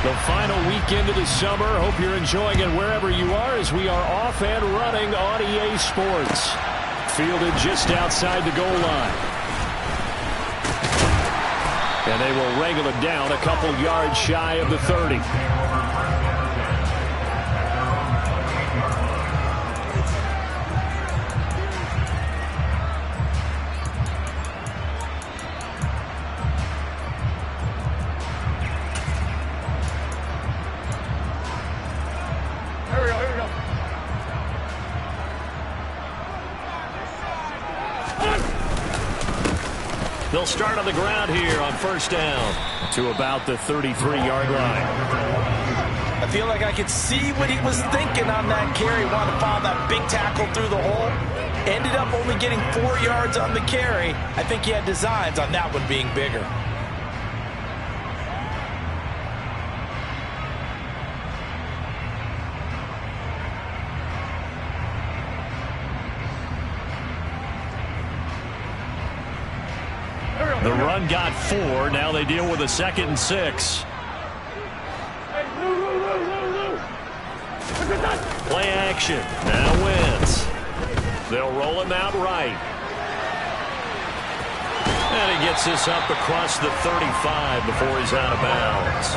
The final weekend of the summer. Hope you're enjoying it wherever you are as we are off and running on EA Sports. Fielded just outside the goal line. And they will wrangle it down a couple yards shy of the 30. They'll start on the ground here on first down to about the 33-yard line. I feel like I could see what he was thinking on that carry. Wanted to follow that big tackle through the hole. Ended up only getting 4 yards on the carry. I think he had designs on that one being bigger. The run got 4. Now they deal with a 2nd and 6. Play action. Now Wentz. They'll roll him out right. And he gets this up across the 35 before he's out of bounds.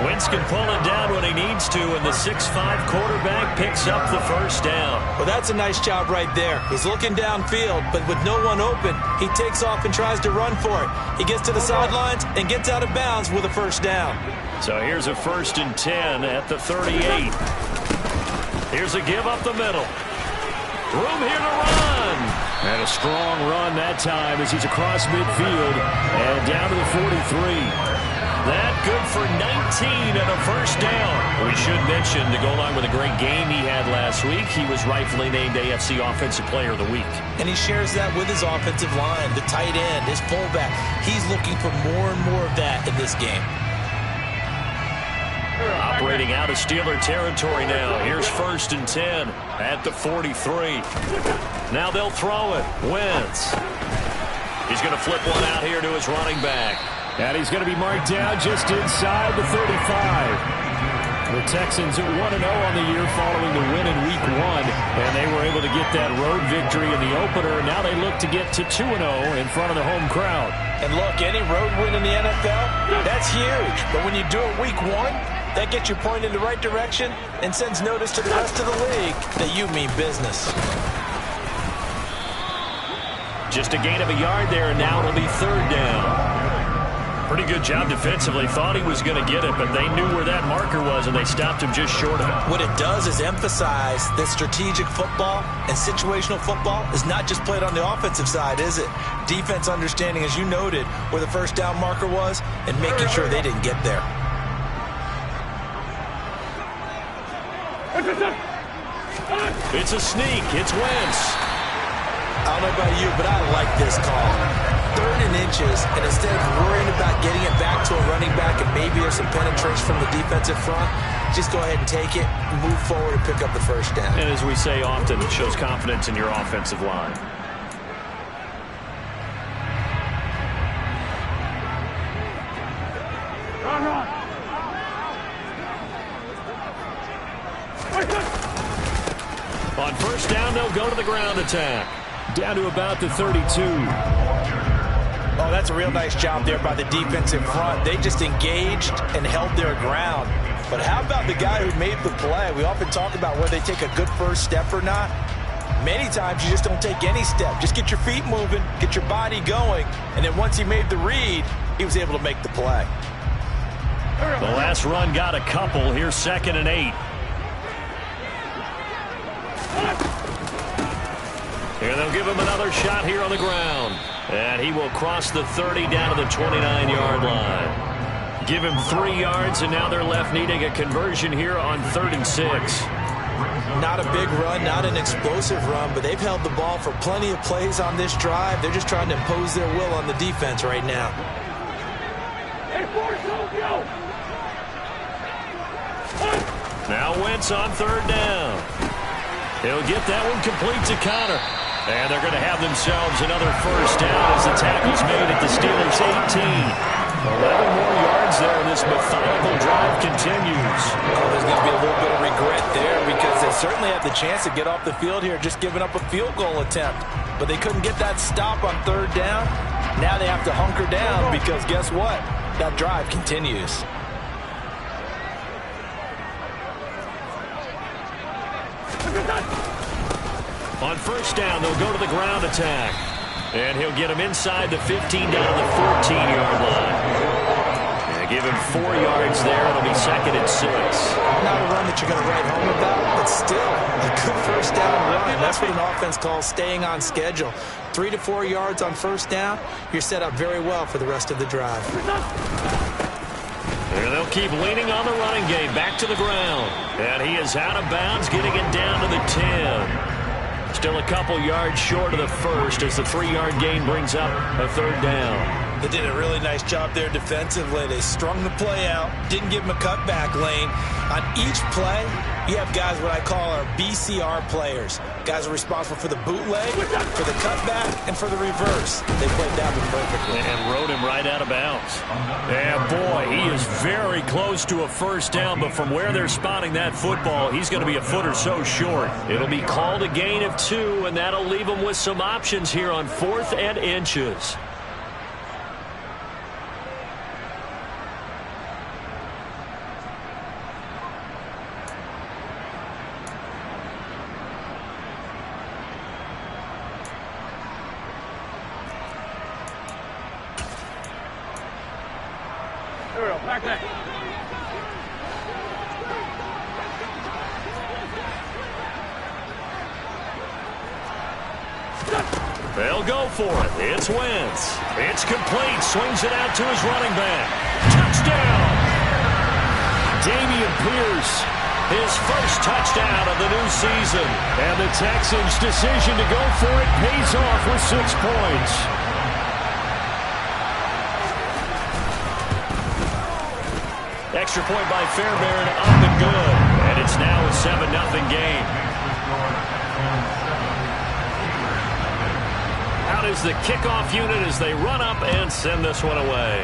Wentz can pull it down when he needs to, and the 6'5" quarterback picks up the first down. Well, that's a nice job right there. He's looking downfield, but with no one open, he takes off and tries to run for it. He gets to the sidelines and gets out of bounds with a first down. So here's a 1st and 10 at the 38. Here's a give up the middle. Room here to run. And a strong run that time as he's across midfield and down to the 43. That good for 19 and a first down. We should mention, to go along with a great game he had last week, he was rightfully named AFC Offensive Player of the Week. And he shares that with his offensive line, the tight end, his fullback. He's looking for more and more of that in this game. Operating out of Steeler territory now. Here's 1st and 10 at the 43. Now they'll throw it. Wentz. He's going to flip one out here to his running back. And he's going to be marked down just inside the 35. The Texans 1-0 on the year following the win in Week 1. And they were able to get that road victory in the opener. Now they look to get to 2-0 in front of the home crowd. And look, any road win in the NFL, that's huge. But when you do it Week 1, that gets you pointed in the right direction and sends notice to the rest of the league that you mean business. Just a gain of a yard there, and now it'll be 3rd down. Pretty good job defensively. Thought he was going to get it, but they knew where that marker was, and they stopped him just short of it. What it does is emphasize that strategic football and situational football is not just played on the offensive side, is it? Defense understanding, as you noted, where the first down marker was and making sure they didn't get there. It's a sneak. It's Wentz. I don't know about you, but I like this call. 3rd and inches, and instead of worrying about getting it back to a running back and maybe there's some penetration from the defensive front, just go ahead and take it, move forward, and pick up the first down. And as we say often, it shows confidence in your offensive line. On first down, they'll go to the ground attack. Down to about the 32. Oh, that's a real nice job there by the defensive front. They just engaged and held their ground. But how about the guy who made the play? We often talk about whether they take a good first step or not. Many times you just don't take any step. Just get your feet moving, get your body going, and then once he made the read, he was able to make the play. The last run got a couple. Here's 2nd and 8. Here they'll give him another shot here on the ground. And he will cross the 30 down to the 29-yard line. Give him 3 yards, and now they're left needing a conversion here on 3rd and 6. Not a big run, not an explosive run, but they've held the ball for plenty of plays on this drive. They're just trying to impose their will on the defense right now. Now Wentz on 3rd down. He'll get that one complete to Connor. And they're going to have themselves another first down as the tackle's made at the Steelers' 18. 11 more yards there in this this methodical drive continues. Oh, there's going to be a little bit of regret there because they certainly had the chance to get off the field here, just giving up a field goal attempt. But they couldn't get that stop on third down. Now they have to hunker down because guess what? That drive continues. On first down, they'll go to the ground attack. And he'll get him inside the 15 down to the 14-yard line. And give him 4 yards there. It'll be 2nd and 6. Not a run that you're going to write home about, but still a good first down run. That's what an offense calls staying on schedule. 3 to 4 yards on first down, you're set up very well for the rest of the drive. And they'll keep leaning on the running game. Back to the ground. And he is out of bounds, getting it down to the 10. Still a couple yards short of the first as the 3-yard gain brings up a third down. They did a really nice job there defensively. They strung the play out, didn't give him a cutback lane. On each play, you have guys what I call our BCR players. Guys are responsible for the bootleg, for the cutback, and for the reverse. They played that one perfectly. And rode him right out of bounds. And boy, he is very close to a first down, but from where they're spotting that football, he's going to be a foot or so short. It'll be called a gain of 2, and that'll leave him with some options here on 4th and inches. They'll go for it. It's Wentz. It's complete. Swings it out to his running back. Touchdown! Dameon Pierce, his first touchdown of the new season. And the Texans' decision to go for it pays off with 6 points. Extra point by Fairbairn, up and good. And it's now a 7-0 game. Out is the kickoff unit as they run up and send this one away.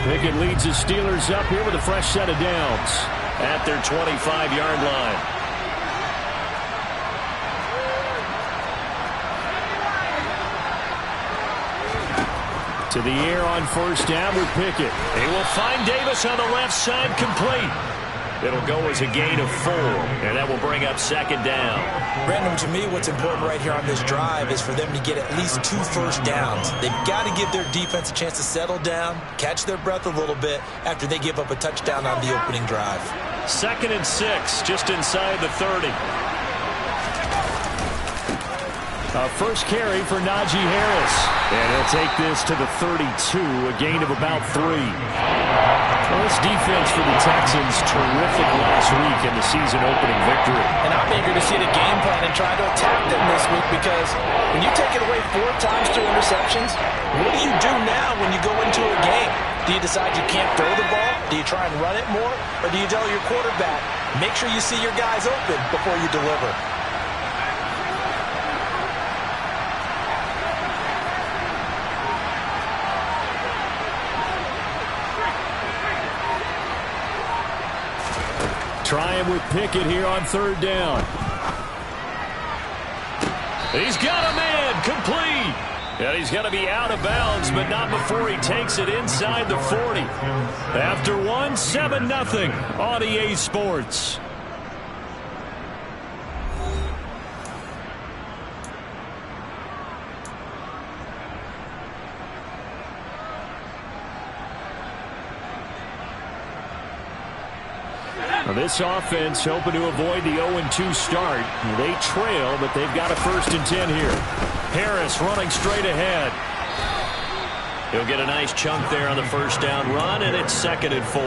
Pickett leads the Steelers up here with a fresh set of downs at their 25-yard line. To the air on first down with Pickett. He will find Davis on the left side, complete. It'll go as a gain of 4, and that will bring up 2nd down. Brandon, to me, what's important right here on this drive is for them to get at least 2 first downs. They've got to give their defense a chance to settle down, catch their breath a little bit after they give up a touchdown on the opening drive. 2nd and 6, just inside the 30. First carry for Najee Harris. And he'll take this to the 32, a gain of about 3. Well, this defense for the Texans, terrific last week in the season-opening victory. And I'm eager to see the game plan and try to attack them this week because when you take it away 4 times 2 interceptions, what do you do now when you go into a game? Do you decide you can't throw the ball? Do you try and run it more? Or do you tell your quarterback, make sure you see your guys open before you deliver? Trying with Pickett here on third down. He's got a man, complete. And he's going to be out of bounds, but not before he takes it inside the 40. After 1, 7-0 on EA Sports. Now this offense hoping to avoid the 0-2 start. They trail, but they've got a 1st and 10 here. Harris running straight ahead. He'll get a nice chunk there on the first down run, and it's 2nd and 4.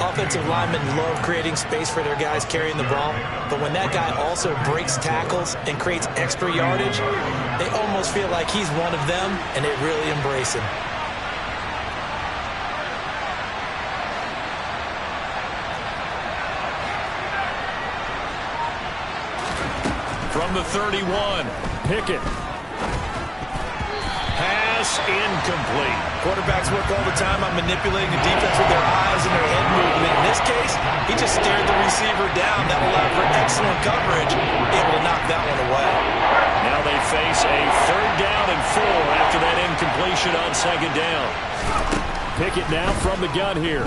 Offensive linemen love creating space for their guys carrying the ball, but when that guy also breaks tackles and creates extra yardage, they almost feel like he's one of them, and they really embrace him. From the 31, Pickett. Pass incomplete. Quarterbacks work all the time on manipulating the defense with their eyes and their head movement. In this case, he just stared the receiver down. That allowed for excellent coverage, able to knock that one away. Now they face a 3rd down and 4 after that incompletion on 2nd down. Pickett now from the gun here.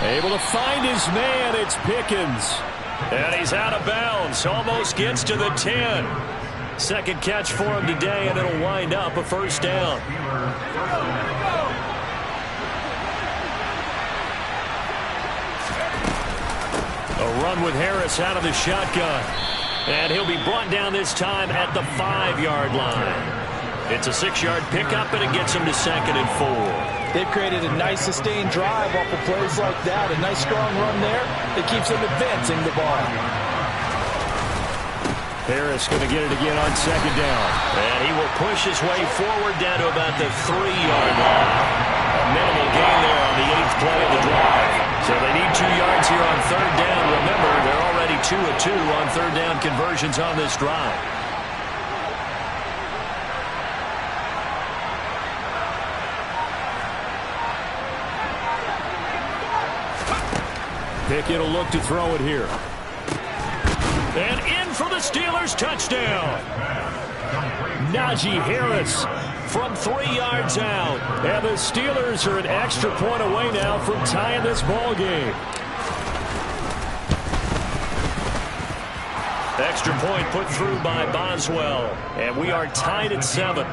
Able to find his man. It's Pickens. And he's out of bounds. Almost gets to the 10. Second catch for him today, and it'll wind up a 1st down. A run with Harris out of the shotgun. And he'll be brought down this time at the 5-yard line. It's a 6-yard pickup, and it gets him to 2nd and 4. They've created a nice sustained drive off of plays like that. A nice strong run there that keeps them advancing the ball. Harris going to get it again on 2nd down. And he will push his way forward down to about the 3-yard line. A minimal gain there on the 8th play of the drive. So they need 2 yards here on 3rd down. Remember, they're already 2 of 2 on 3rd down conversions on this drive. Pickett will look to throw it here. And in for the Steelers, touchdown. Najee Harris from 3 yards out. And the Steelers are an extra point away now from tying this ball game. Extra point put through by Boswell. And we are tied at 7.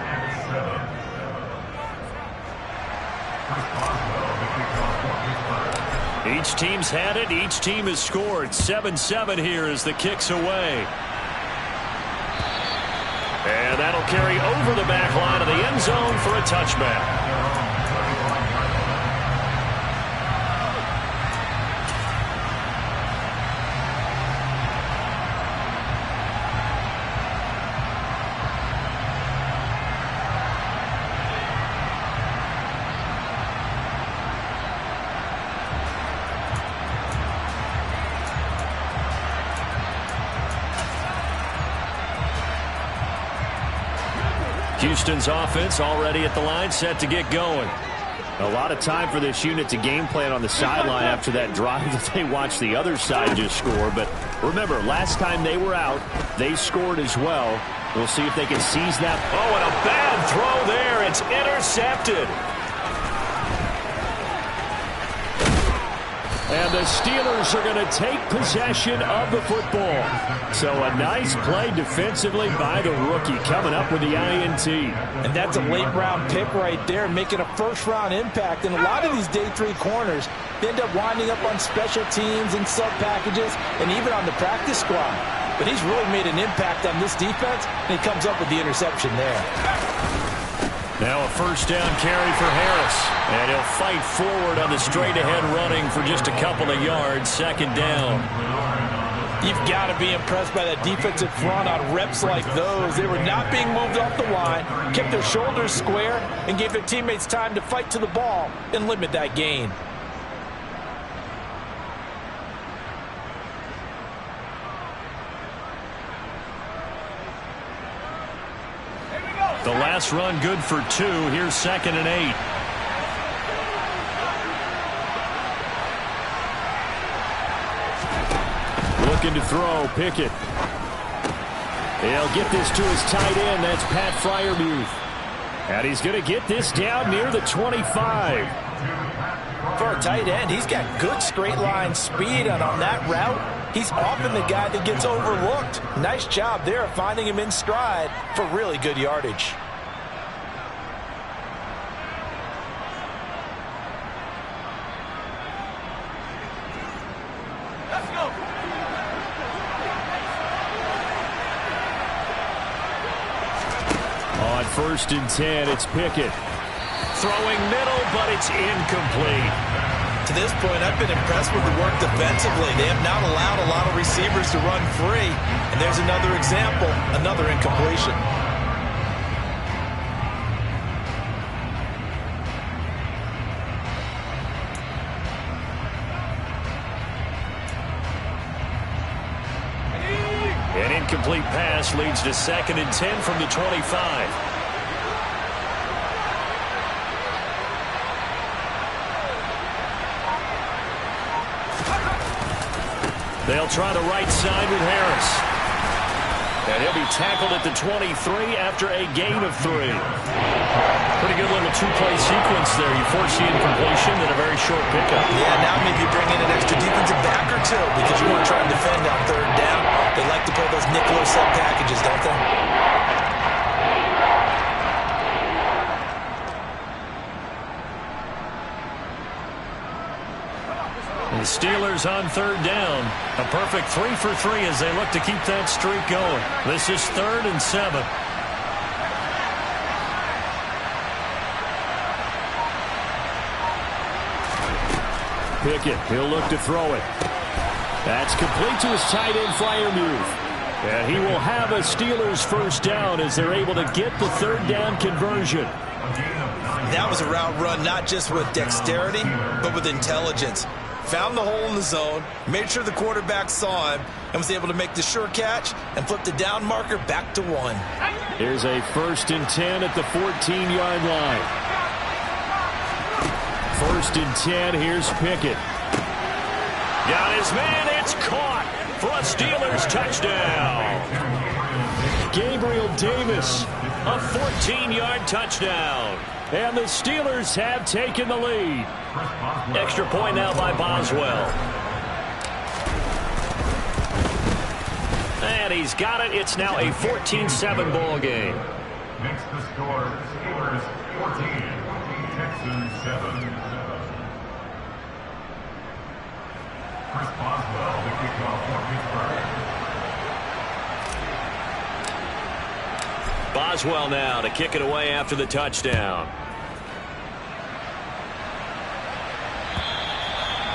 Each team's had it. Each team has scored. 7-7 here as the kick's away. And that'll carry over the back line of the end zone for a touchback. Houston's offense already at the line, set to get going. A lot of time for this unit to game plan on the sideline after that drive that they watched the other side just score. But remember, last time they were out, they scored as well. We'll see if they can seize that. Oh, and a bad throw there. It's intercepted. And the Steelers are going to take possession of the football. So a nice play defensively by the rookie coming up with the INT. And that's a late-round pick right there, making a first-round impact. And a lot of these day 3 corners, they end up winding up on special teams and sub-packages and even on the practice squad. But he's really made an impact on this defense, and he comes up with the interception there. Now a first down carry for Harris. And he'll fight forward on the straight-ahead running for just a couple of yards. 2nd down. You've got to be impressed by that defensive front on reps like those. They were not being moved off the line, kept their shoulders square, and gave their teammates time to fight to the ball and limit that gain. The last run good for 2. Here's 2nd and 8. Looking to throw, Pickett. He'll get this to his tight end. That's Pat Freiermuth. And he's going to get this down near the 25. For a tight end, he's got good straight line speed, and on that route, he's often the guy that gets overlooked. Nice job there of finding him in stride for really good yardage. Let's go. On 1st and 10, it's Pickett. Throwing middle, but it's incomplete. To this point, I've been impressed with the work defensively. They have not allowed a lot of receivers to run free. And there's another example, another incompletion. An incomplete pass leads to 2nd and 10 from the 25. They'll try the right side with Harris. And he'll be tackled at the 23 after a gain of 3. Pretty good little two-play sequence there. You force the incompletion and a very short pickup. Yeah, now maybe you bring in an extra defensive back or two because you want to try and defend on 3rd down. They like to play those nickel or sub packages, don't they? The Steelers on 3rd down. A perfect 3 for 3 as they look to keep that streak going. This is 3rd and 7. Pickett, he'll look to throw it. That's complete to his tight end flyer move. And he will have a Steelers 1st down as they're able to get the 3rd down conversion. That was a route run not just with dexterity, but with intelligence. Found the hole in the zone, made sure the quarterback saw him, and was able to make the sure catch and flip the down marker back to 1. Here's a 1st and 10 at the 14-yard line. 1st and 10, here's Pickett. Got his man, it's caught for a Steelers touchdown. Gabriel Davis. A 14-yard touchdown. And the Steelers have taken the lead. Extra point now by Boswell. And he's got it. It's now a 14-7 ball game. Next to score, Steelers 14, Texans 7. Chris Boswell, the kickoff for Pittsburgh. Boswell now to kick it away after the touchdown.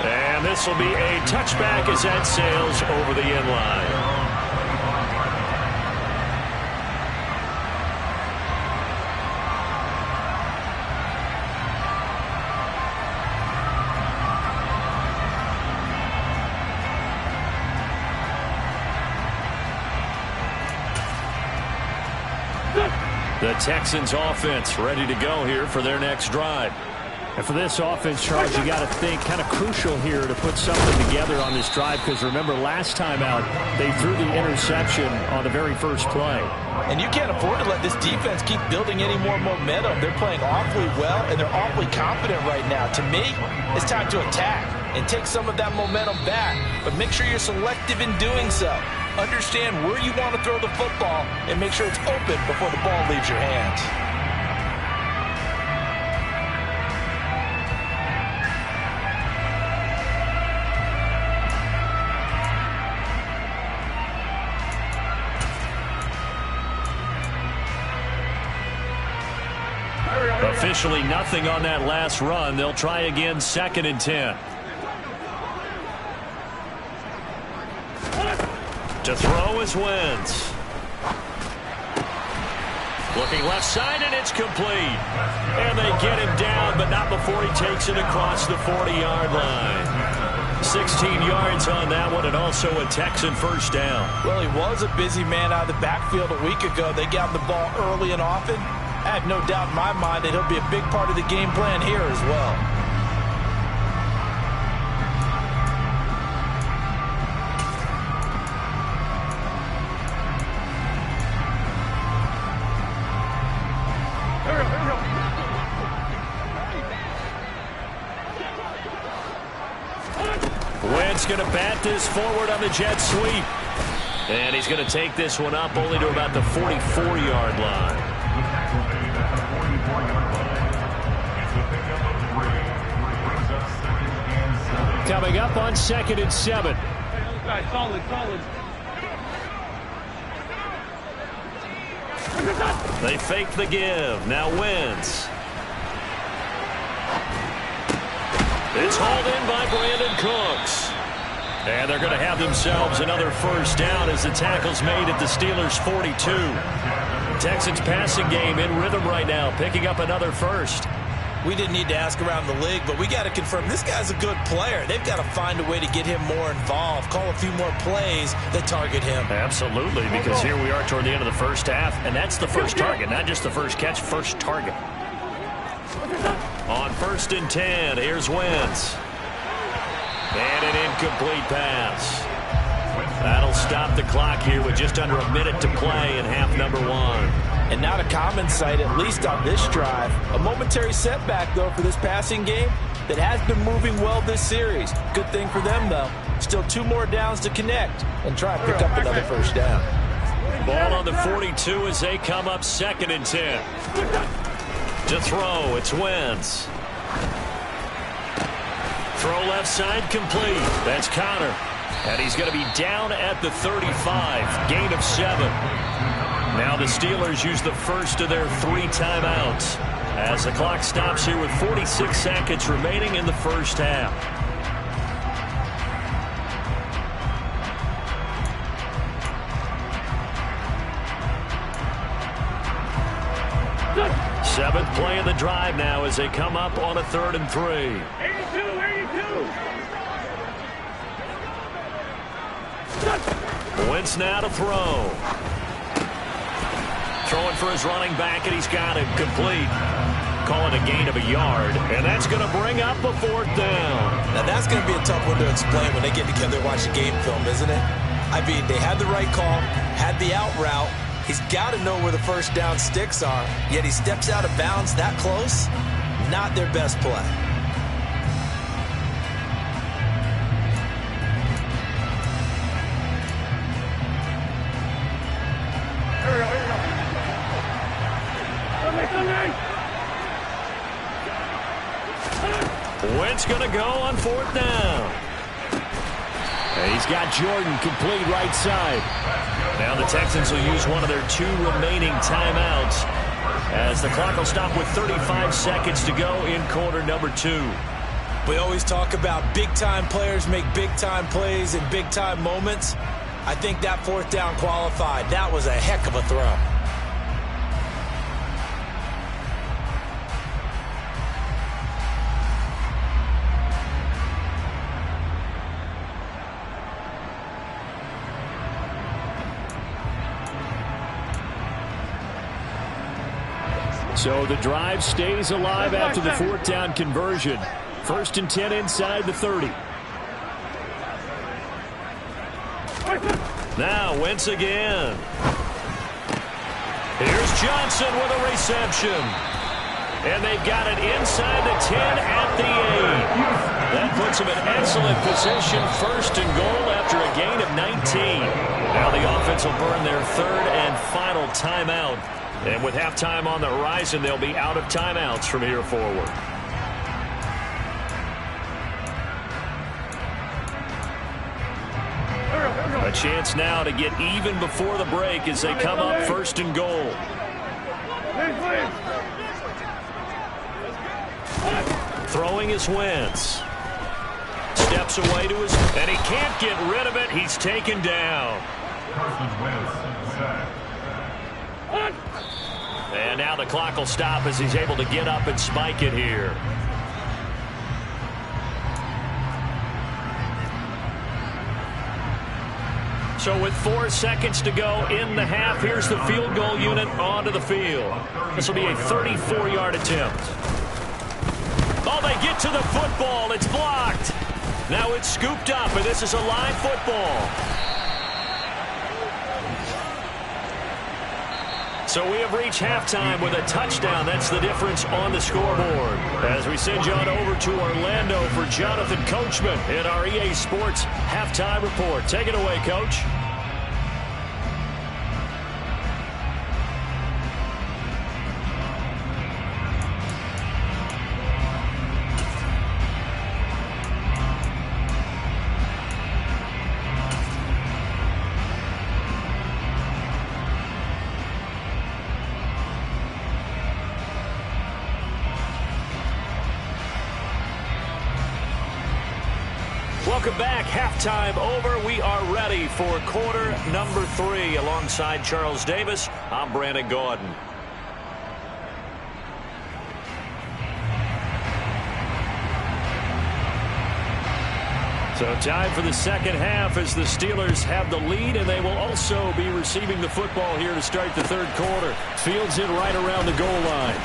And this will be a touchback as that sails over the end line. The Texans offense ready to go here for their next drive. And for this offense, Charles, you got to think kind of crucial here to put something together on this drive because remember last time out they threw the interception on the very first play. And you can't afford to let this defense keep building any more momentum. They're playing awfully well and they're awfully confident right now. To me, it's time to attack and take some of that momentum back. But make sure you're selective in doing so. Understand where you want to throw the football and make sure it's open before the ball leaves your hands. Officially nothing on that last run. They'll try again 2nd and 10. To throw is Wentz. Looking left side, and it's complete. And they get him down, but not before he takes it across the 40-yard line. 16 yards on that one, and also a Texan 1st down. Well, he was a busy man out of the backfield a week ago. They got him the ball early and often. I have no doubt in my mind that he'll be a big part of the game plan here as well. Wentz going to bat this forward on the jet sweep. And he's going to take this one up only to about the 44-yard line. Coming up on 2nd and 7. Solid. They fake the give. Now Wentz. It's hauled in by Brandon Cooks. And they're going to have themselves another first down as the tackle's made at the Steelers' 42. Texans passing game in rhythm right now, picking up another first. We didn't need to ask around the league, but we got to confirm this guy's a good player. They've got to find a way to get him more involved, call a few more plays that target him. Absolutely, because here we are toward the end of the first half, and that's the first target, not just the first catch, first target. On 1st and 10, here's Wentz. And an incomplete pass. That'll stop the clock here with just under a minute to play in half number 1. And not a common sight, at least on this drive. A momentary setback, though, for this passing game that has been moving well this series. Good thing for them, though. Still 2 more downs to connect and try to pick up another first down. Ball on the 42 as they come up 2nd and 10. To throw, it's Wentz. Throw left side complete. That's Connor. And he's going to be down at the 35. Gain of 7. Now the Steelers use the first of their 3 timeouts as the clock stops here with 46 seconds remaining in the first half. Seventh play of the drive now as they come up on a 3rd and 3. 82. Wentz now to throw. Throwing for his running back, and he's got him complete. Call it a gain of a yard, and that's going to bring up a 4th down. Now that's going to be a tough one to explain when they get together and watch the game film, isn't it? I mean, they had the right call, had the out route. He's got to know where the first down sticks are, yet he steps out of bounds that close. Not their best play. Wentz going to go on 4th down. And he's got Jordan complete right side. Now the Texans will use one of their 2 remaining timeouts as the clock will stop with 35 seconds to go in quarter number 2. We always talk about big-time players make big-time plays in big-time moments. I think that 4th down qualified. That was a heck of a throw. So the drive stays alive after the 4th down conversion. 1st and 10 inside the 30. Now Wentz again. Here's Johnson with a reception. And they've got it inside the 10 at the 8. That puts them in excellent position. 1st and goal after a gain of 19. Now the offense will burn their 3rd and final timeout. And with halftime on the horizon, they'll be out of timeouts from here forward. A chance now to get even before the break as they come up 1st and goal. Throwing is Wentz. Steps away to his, and he can't get rid of it. He's taken down. And now the clock will stop as he's able to get up and spike it here. So with 4 seconds to go in the half, here's the field goal unit onto the field. This will be a 34-yard attempt. Oh, they get to the football. It's blocked. Now it's scooped up, and this is a live football. So we have reached halftime with a touchdown. That's the difference on the scoreboard. As we send you on over to Orlando for Jonathan Coachman in our EA Sports Halftime Report. Take it away, Coach. Welcome back. Halftime over. We are ready for quarter number 3. Alongside Charles Davis, I'm Brandon Gaudin. So time for the second half as the Steelers have the lead, and they will also be receiving the football here to start the third quarter. Fields it right around the goal line.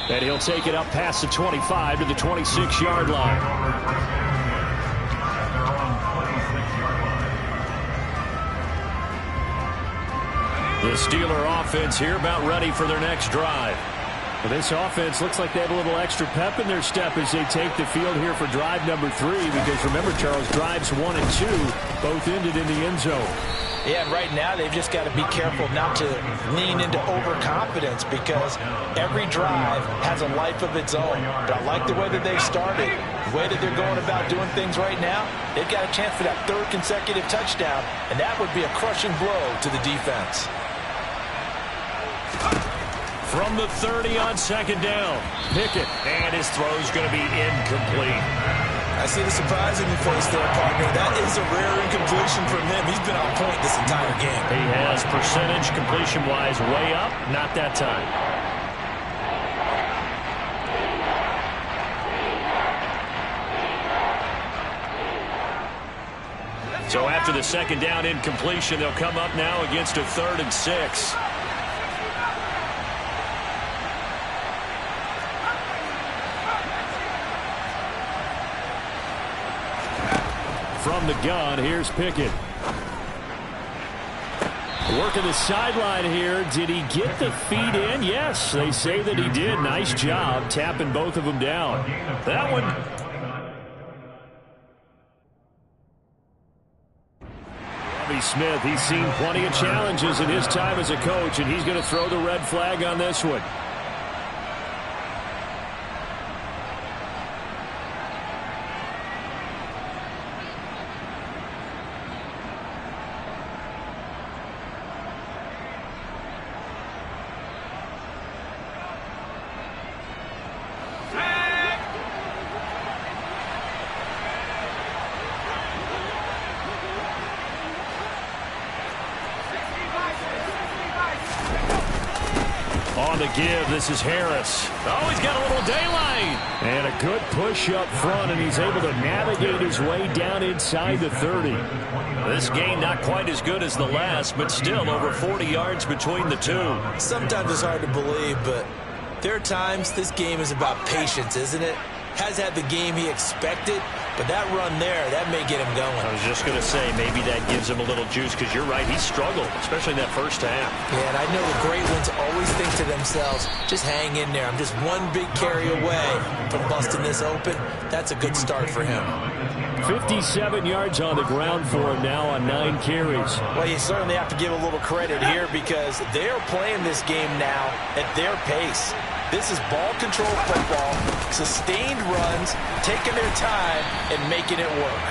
And he'll take it up past the 25 to the 26-yard line. The Steeler offense here about ready for their next drive. Well, this offense looks like they have a little extra pep in their step as they take the field here for drive number 3, because remember, Charles, drives 1 and 2 both ended in the end zone. Yeah, and right now they've just got to be careful not to lean into overconfidence, because every drive has a life of its own. But I like the way that they've started, the way that they're going about doing things right now. They've got a chance for that 3rd consecutive touchdown, and that would be a crushing blow to the defense. From the 30 on second down, Pickett, and his throw's going to be incomplete. I see the surprise in your face there, partner. That is a rare incompletion from him. He's been on point this entire game. He has percentage completion-wise way up, not that time. So after the second down incompletion, they'll come up now against a 3rd and 6. From the gun, here's Pickett. Working the sideline here. Did he get the feet in? Yes, they say that he did. Nice job tapping both of them down. That one. Bobby Smith, he's seen plenty of challenges in his time as a coach, and he's going to throw the red flag on this one. On the give, this is Harris. Oh, he's got a little daylight. And a good push up front, and he's able to navigate his way down inside the 30. This game not quite as good as the last, but still over 40 yards between the two. Sometimes it's hard to believe, but there are times this game is about patience, isn't it? Has had the game he expected, but that run there, that may get him going. I was just going to say, maybe that gives him a little juice, because you're right, he struggled, especially in that first half. Yeah, and I know the great ones always think to themselves, just hang in there. I'm just one big carry away from busting this open. That's a good start for him. 57 yards on the ground for him now on 9 carries. Well, you certainly have to give a little credit here, because they're playing this game now at their pace. This is ball control football, sustained runs, taking their time, and making it work.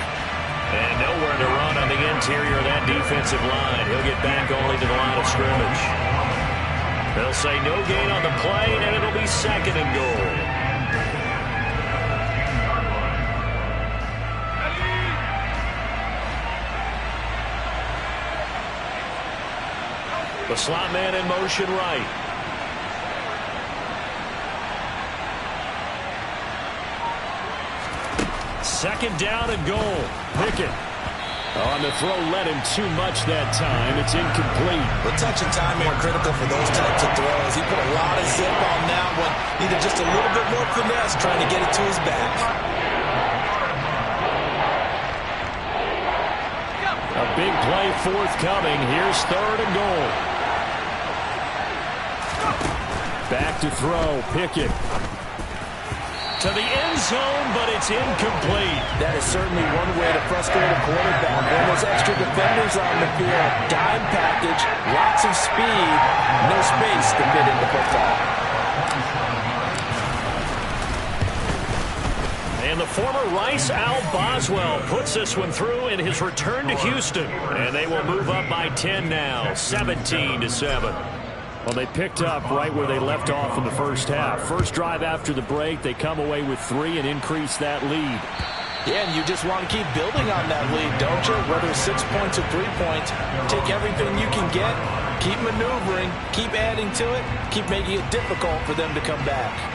And nowhere to run on the interior of that defensive line. He'll get back only to the line of scrimmage. They'll say no gain on the play, and it'll be 2nd and goal. The slot man in motion right. Second down and goal. Pickett. On the throw, led him too much that time. It's incomplete. The touch and timing are critical for those types of throws. He put a lot of zip on that one. Needed just a little bit more finesse trying to get it to his back. A big play forthcoming. Here's 3rd and goal. Back to throw. Pickett. To the end zone, but it's incomplete. That is certainly one way to frustrate a quarterback. When those extra defenders on the field, dime package, lots of speed, no space to fit into football. And the former Rice Al Boswell puts this one through in his return to Houston. And they will move up by 10 now, 17-7. Well, they picked up right where they left off in the first half. First drive after the break, they come away with 3 and increase that lead. Yeah, and you just want to keep building on that lead, don't you? Whether it's 6 points or 3 points, take everything you can get, keep maneuvering, keep adding to it, keep making it difficult for them to come back.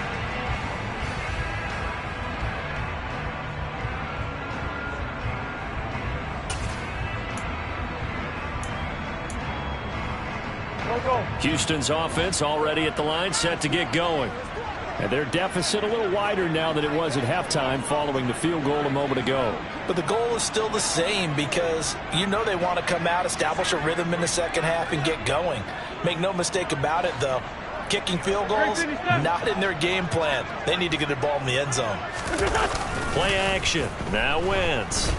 Houston's offense already at the line, set to get going. And their deficit a little wider now than it was at halftime following the field goal a moment ago. But the goal is still the same because you know they want to come out, establish a rhythm in the second half, and get going. Make no mistake about it, though. Kicking field goals, not in their game plan. They need to get the ball in the end zone. Play action. Now Wentz.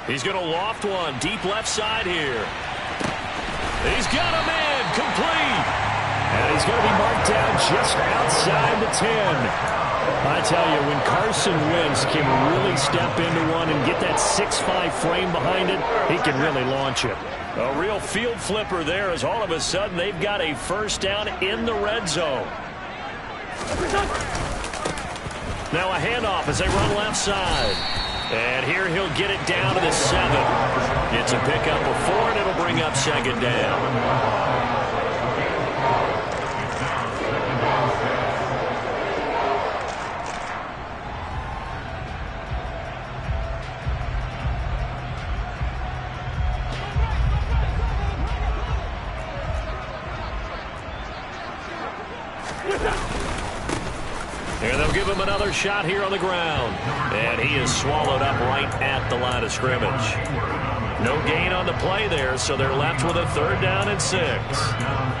He's going to loft one deep left side here. He's got a man complete. And he's going to be marked down just outside the 10. I tell you, when Carson Wentz can really step into one and get that 6'5" frame behind it, he can really launch it. A real field flipper there as all of a sudden they've got a first down in the red zone. Now a handoff as they run left side. And here he'll get it down to the 7. It's a pickup of 4, and it'll bring up second down. And they'll give him another shot here on the ground. And he is swallowed up right at the line of scrimmage. No gain on the play there, so they're left with a 3rd down and 6.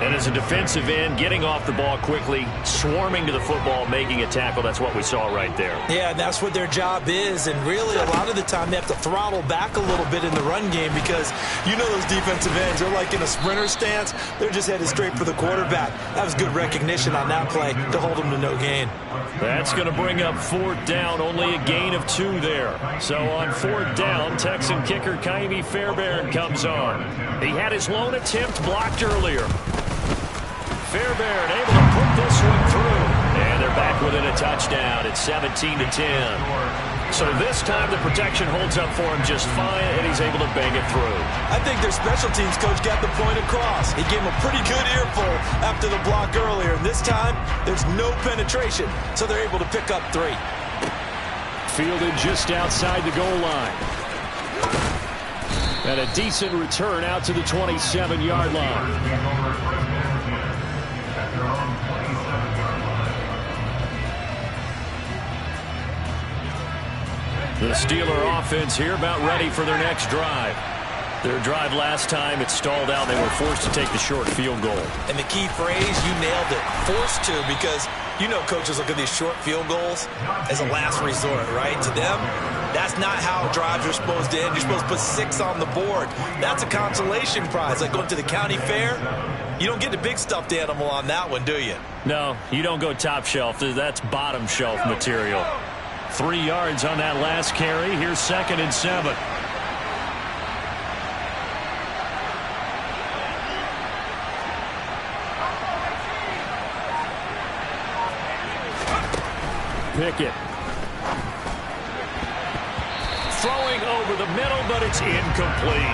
And as a defensive end, getting off the ball quickly, swarming to the football, making a tackle, that's what we saw right there. Yeah, and that's what their job is. And really, a lot of the time, they have to throttle back a little bit in the run game because you know those defensive ends, they're like in a sprinter stance. They're just headed straight for the quarterback. That was good recognition on that play to hold them to no gain. That's going to bring up 4th down, only a gain of 2 there. So on 4th down, Texan kicker Kaimi Fairbairn comes on. He had his lone attempt blocked earlier. Fairbairn able to put this one through. And they're back within a touchdown. It's 17-10. So this time the protection holds up for him just fine, and he's able to bang it through. I think their special teams coach got the point across. He gave him a pretty good earful after the block earlier. And this time, there's no penetration, so they're able to pick up 3. Fielded just outside the goal line. And a decent return out to the 27-yard line. The Steeler offense here about ready for their next drive. Their drive last time, it stalled out. They were forced to take the short field goal. And the key phrase, you nailed it, forced to, because you know coaches look at these short field goals as a last resort, right? To them, that's not how drives are supposed to end. You're supposed to put 6 on the board. That's a consolation prize, like going to the county fair. You don't get the big stuffed animal on that one, do you? No, you don't go top shelf. That's bottom shelf material. 3 yards on that last carry. Here's 2nd and 7. Pickett. Throwing over the middle, but it's incomplete.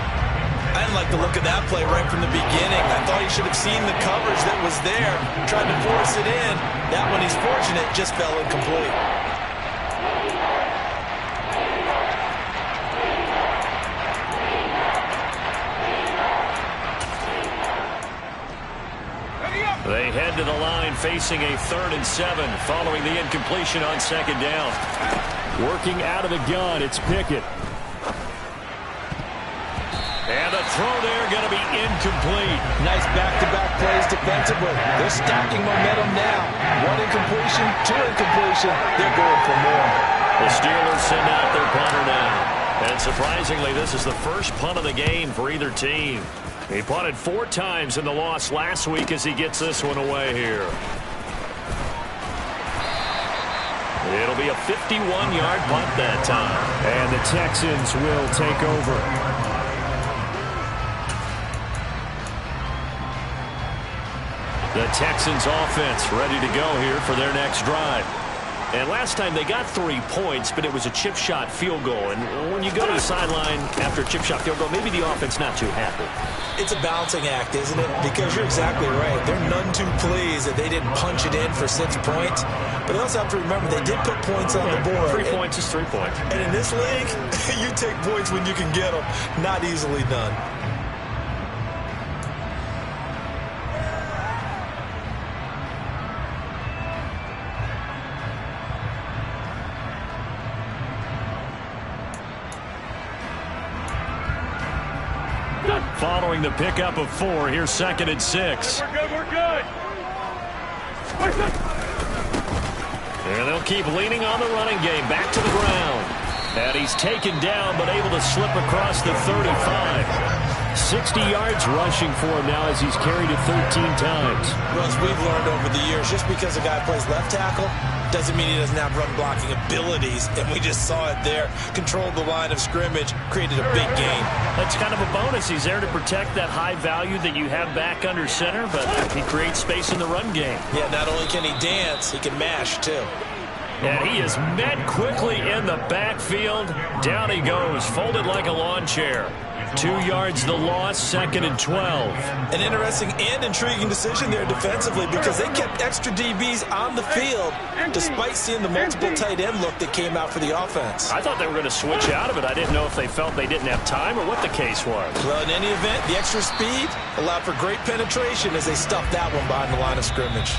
I didn't like the look of that play right from the beginning. I thought he should have seen the coverage that was there, tried to force it in. That one, he's fortunate, just fell incomplete. They head to the line facing a 3rd and 7 following the incompletion on 2nd down. Working out of the gun, it's Pickett. And the throw there going to be incomplete. Nice back-to-back plays defensively. They're stacking momentum now. 1 incompletion, 2 incompletion. They're going for more. The Steelers send out their punter now. And surprisingly, this is the first punt of the game for either team. He punted 4 times in the loss last week as he gets this one away here. It'll be a 51-yard punt that time. And the Texans will take over. The Texans offense ready to go here for their next drive. And last time they got 3 points, but it was a chip shot field goal. And when you go to the sideline after a chip shot field goal, maybe the offense not too happy. It's a balancing act, isn't it? Because you're exactly right. They're none too pleased that they didn't punch it in for 6 points. But they also have to remember they did put points on the board. 3 points is 3 points. And in this league, you take points when you can get them. Not easily done. Following the pickup of 4, here's 2nd and 6. We're good. And they'll keep leaning on the running game. Back to the ground. And he's taken down, but able to slip across the 35. 60 yards rushing for him now as he's carried it 13 times. Well, as we've learned over the years, just because a guy plays left tackle doesn't mean he doesn't have run blocking abilities. And we just saw it there. Controlled the line of scrimmage, created a big gain. That's kind of a bonus. He's there to protect that high value that you have back under center, but he creates space in the run game. Yeah, not only can he dance, he can mash too. And he is met quickly in the backfield. Down he goes, folded like a lawn chair. 2 yards the loss, 2nd and 12. An interesting and intriguing decision there defensively because they kept extra DBs on the field despite seeing the multiple tight end look that came out for the offense. I thought they were going to switch out of it. I didn't know if they felt they didn't have time or what the case was. Well, in any event, the extra speed allowed for great penetration as they stuffed that one behind the line of scrimmage.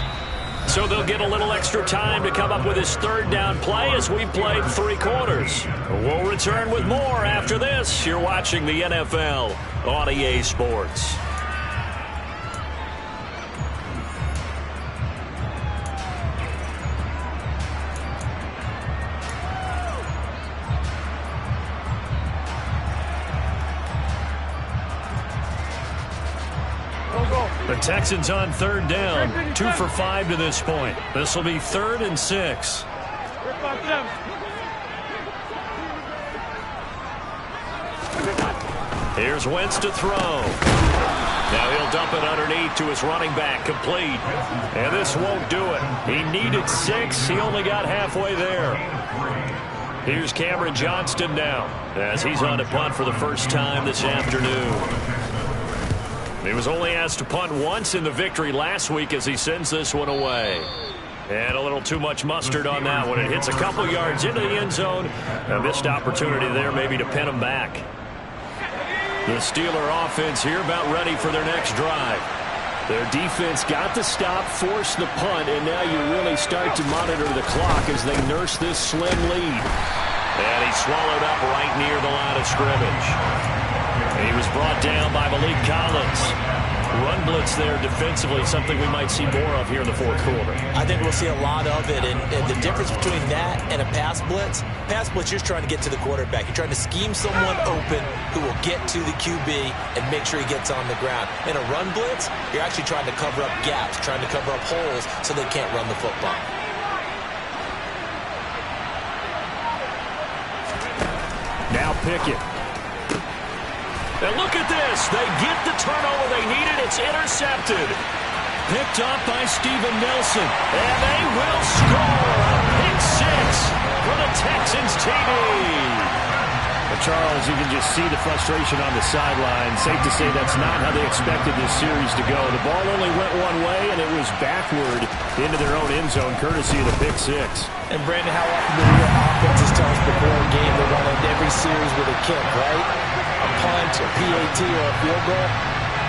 So they'll get a little extra time to come up with his 3rd down play as we've played 3 quarters. We'll return with more after this. You're watching the NFL on EA Sports. The Texans on 3rd down, 2 for 5 to this point. This will be 3rd and 6. Here's Wentz to throw. Now he'll dump it underneath to his running back, complete. And this won't do it. He needed 6. He only got halfway there. Here's Cameron Johnston now as he's on to punt for the first time this afternoon. He was only asked to punt once in the victory last week as he sends this one away. And a little too much mustard on that one. It hits a couple yards into the end zone. A missed opportunity there maybe to pin him back. The Steeler offense here about ready for their next drive. Their defense got the stop, forced the punt, and now you really start to monitor the clock as they nurse this slim lead. And he's swallowed up right near the line of scrimmage. He was brought down by Malik Collins. Run blitz there defensively, something we might see more of here in the 4th quarter. I think we'll see a lot of it, and the difference between that and a pass blitz, you're trying to get to the quarterback. You're trying to scheme someone open who will get to the QB and make sure he gets on the ground. In a run blitz, you're actually trying to cover up gaps, trying to cover up holes so they can't run the football. Now Pickett. And look at this. They get the turnover they needed. It's intercepted. Picked up by Steven Nelson. And they will score a pick 6 for the Texans TD. Well, Charles, you can just see the frustration on the sideline. Safe to say that's not how they expected this series to go. The ball only went one way, and it was backward into their own end zone, courtesy of the pick 6. And, Brandon, how often do we hear offenses tell us before a game they want to end every series with a kick, right? A punt, a PAT, or a field goal.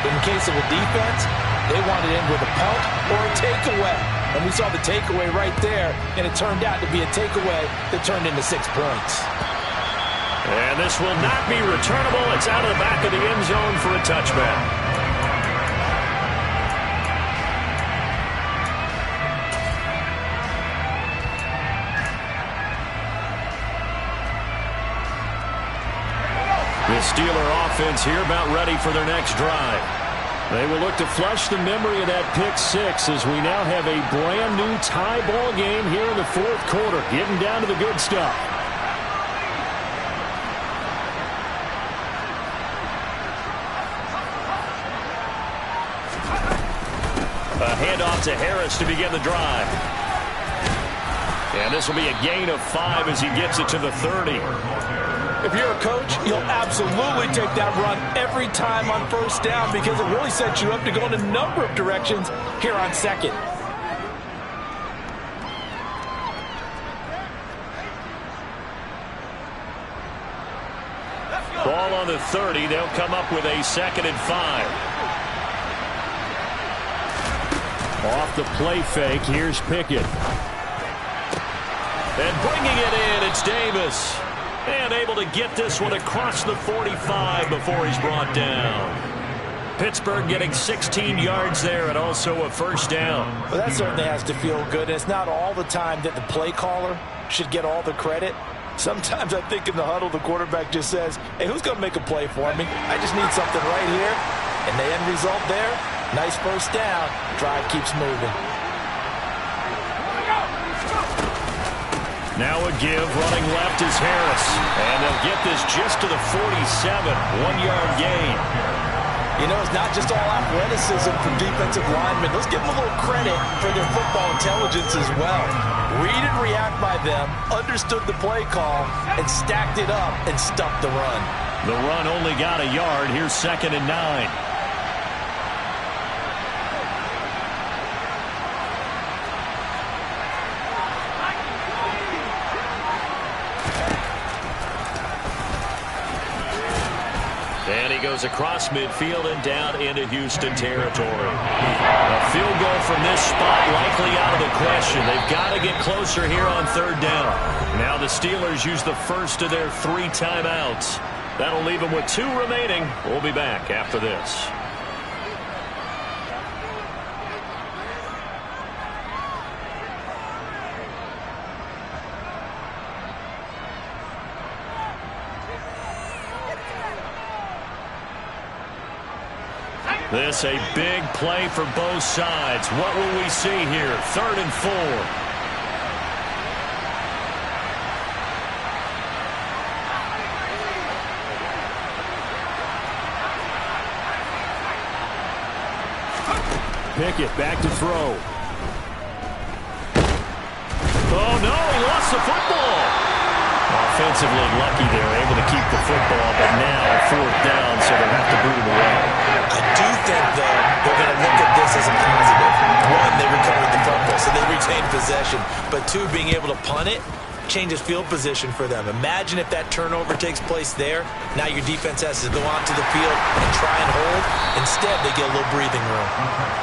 In case of a defense, they want it in with a punt or a takeaway. And we saw the takeaway right there, and it turned out to be a takeaway that turned into 6 points. And this will not be returnable. It's out of the back of the end zone for a touchback. The Steeler offense here about ready for their next drive. They will look to flush the memory of that pick 6 as we now have a brand new tie ball game here in the 4th quarter, getting down to the good stuff. A handoff to Harris to begin the drive. And this will be a gain of 5 as he gets it to the 30. If you're a coach, you'll absolutely take that run every time on first down because it really sets you up to go in a number of directions here on second. Ball on the 30. They'll come up with a 2nd and 5. Off the play fake, here's Pickett. And bringing it in, it's Davis. And able to get this one across the 45 before he's brought down. Pittsburgh getting 16 yards there and also a first down. Well, that certainly has to feel good. It's not all the time that the play caller should get all the credit. Sometimes I think in the huddle, the quarterback just says, hey, who's going to make a play for me? I just need something right here. And the end result there, nice first down. Drive keeps moving. Now a give, running left is Harris. And they'll get this just to the 47, 1-yard gain. You know, it's not just all athleticism from defensive linemen. Let's give them a little credit for their football intelligence as well. Read and react by them, understood the play call, and stacked it up and stuffed the run. The run only got a yard. Here's 2nd and 9. And he goes across midfield and down into Houston territory. A field goal from this spot likely out of the question. They've got to get closer here on 3rd down. Now the Steelers use the first of their 3 timeouts. That'll leave them with 2 remaining. We'll be back after this. This a big play for both sides. What will we see here? 3rd and 4. Pickett back to throw. Oh, no, he lost the football. Offensively lucky they're able to keep the football, but now 4th down, so they'll have to boot it away. I do think, though, they're going to look at this as a positive. 1, they recovered the football, so they retained possession. But 2, being able to punt it changes field position for them. Imagine if that turnover takes place there. Now your defense has to go onto the field and try and hold. Instead, they get a little breathing room.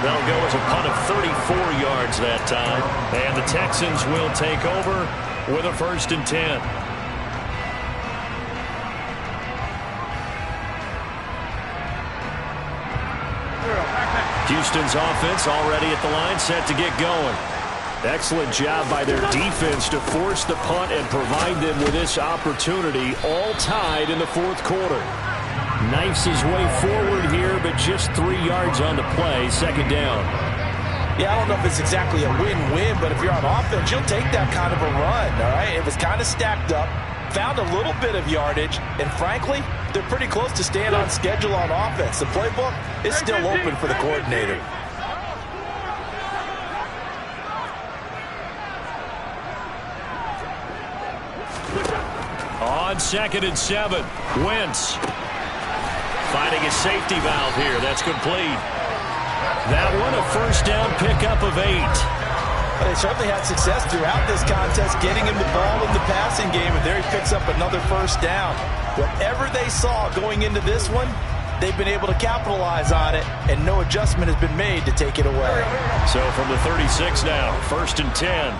That'll go as a punt of 34 yards that time. And the Texans will take over with a 1st and 10. Houston's offense already at the line, set to get going. Excellent job by their defense to force the punt and provide them with this opportunity, all tied in the 4th quarter. Knifes his way forward here, but just 3 yards on the play, 2nd down. Yeah, I don't know if it's exactly a win-win, but if you're on offense, you'll take that kind of a run, all right? It was kind of stacked up, found a little bit of yardage, and frankly, they're pretty close to staying on schedule on offense. The playbook is still open for the coordinator. On 2nd and 7, Wentz finding a safety valve here. That's complete. That one a first down pickup of 8. But they certainly had success throughout this contest, getting him the ball in the passing game, and there he picks up another first down. Whatever they saw going into this one, they've been able to capitalize on it, and no adjustment has been made to take it away. So from the 36 now, 1st and 10.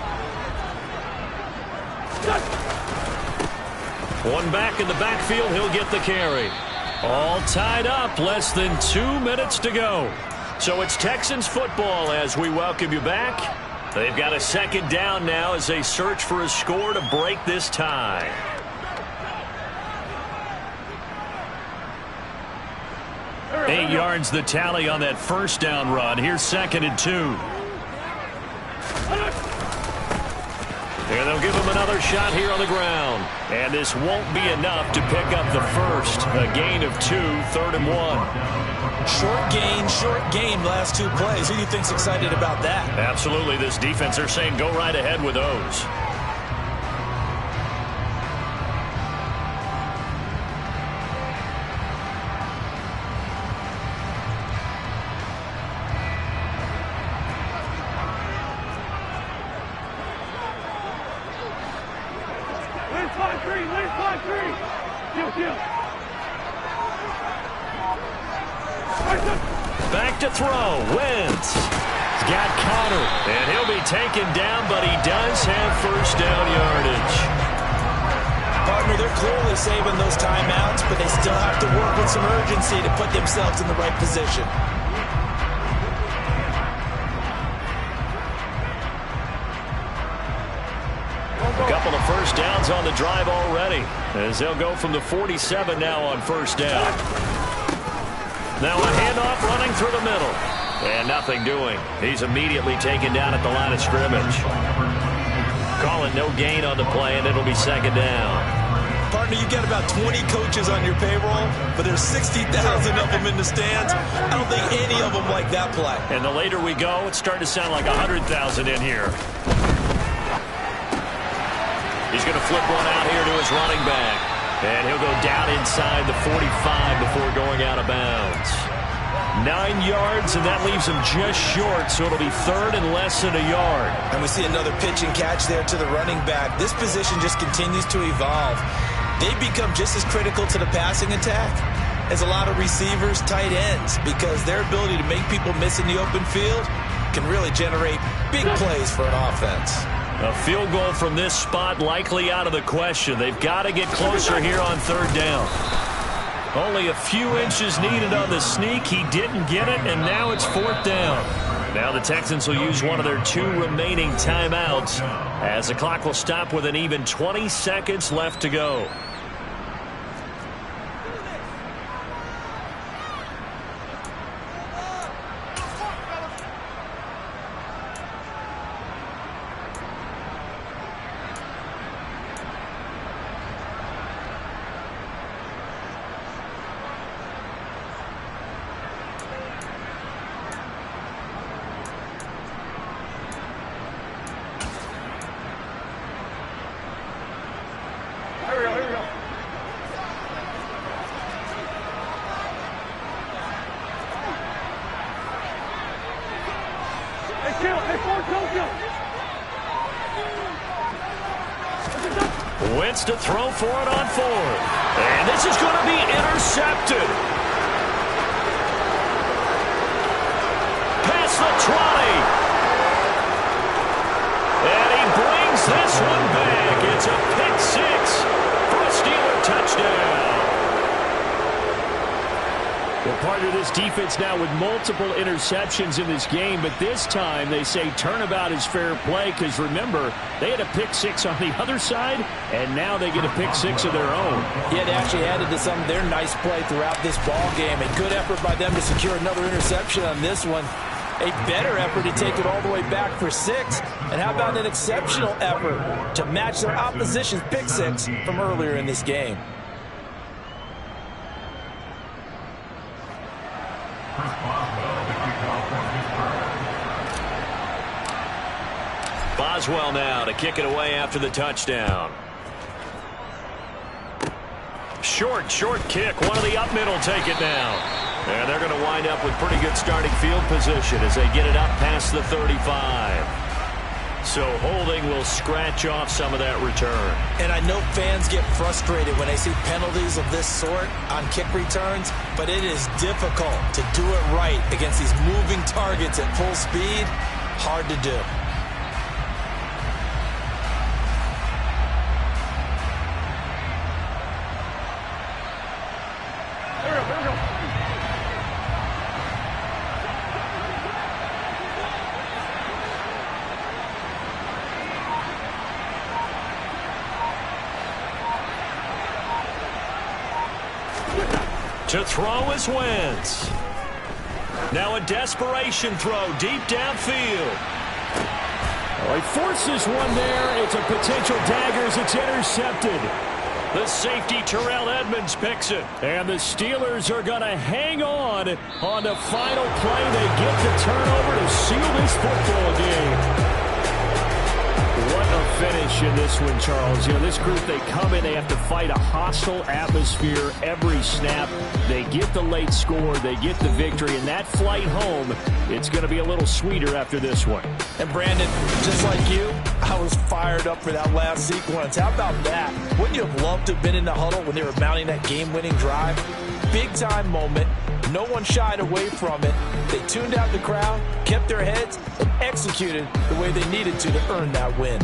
One back in the backfield, he'll get the carry. All tied up, less than 2 minutes to go. So it's Texans football as we welcome you back. They've got a 2nd down now as they search for a score to break this tie. Eight yards the tally on that first down run. Here's 2nd and 2. And they'll give him another shot here on the ground. And this won't be enough to pick up the first. A gain of 2, 3rd and 1. Short gain last 2 plays. Who do you think's excited about that? Absolutely. This defense, they're saying go right ahead with those. Back to throw. Wentz. He's got Connor. And he'll be taken down, but he does have first down yardage. Partner, they're clearly saving those timeouts, but they still have to work with some urgency to put themselves in the right position. A couple of first downs on the drive already, as they'll go from the 47 now on first down. Now a handoff running through the middle. And nothing doing. He's immediately taken down at the line of scrimmage. Call it no gain on the play, and it'll be second down. Partner, you got about 20 coaches on your payroll, but there's 60,000 of them in the stands. I don't think any of them like that play. And the later we go, it's starting to sound like 100,000 in here. He's going to flip one out here to his running back. And he'll go down inside the 45 before going out of bounds. 9 yards, and that leaves him just short, so it'll be third and less than a yard. And we see another pitch and catch there to the running back. This position just continues to evolve. They become just as critical to the passing attack as a lot of receivers, tight ends, because their ability to make people miss in the open field can really generate big plays for an offense. A field goal from this spot likely out of the question. They've got to get closer here on third down. Only a few inches needed on the sneak. He didn't get it, and now it's fourth down. Now the Texans will use one of their 2 remaining timeouts as the clock will stop with an even 20 seconds left to go. Wentz to throw for it on 4. And this is going to be intercepted. Past the 20. And he brings this one back. It's a pick 6 for a Steeler touchdown. Well, partner, this defense now with multiple interceptions in this game, but this time they say turnabout is fair play because, remember, they had a pick 6 on the other side, and now they get a pick 6 of their own. Yeah, they actually added to some of their nice play throughout this ball game. A good effort by them to secure another interception on this one. A better effort to take it all the way back for 6. And how about an exceptional effort to match their opposition's pick 6 from earlier in this game? Boswell now to kick it away after the touchdown. Short kick. One of the up middle take it down. And they're going to wind up with pretty good starting field position as they get it up past the 35. So holding will scratch off some of that return. And I know fans get frustrated when they see penalties of this sort on kick returns, but it is difficult to do it right against these moving targets at full speed. Hard to do. To throw is Wentz. Now a desperation throw deep downfield. Oh, he forces one there. It's a potential dagger as it's intercepted. The safety, Terrell Edmonds, picks it. And the Steelers are going to hang on the final play. They get the turnover to seal this football game. What a finish in this one, Charles. You know, this group, they come in, they have to fight a hostile atmosphere every snap. They get the late score, they get the victory, and that flight home, it's going to be a little sweeter after this one. And Brandon, just like you, I was fired up for that last sequence. How about that? Wouldn't you have loved to have been in the huddle when they were mounting that game-winning drive? Big-time moment. No one shied away from it. They tuned out the crowd, kept their heads, and executed the way they needed to earn that win.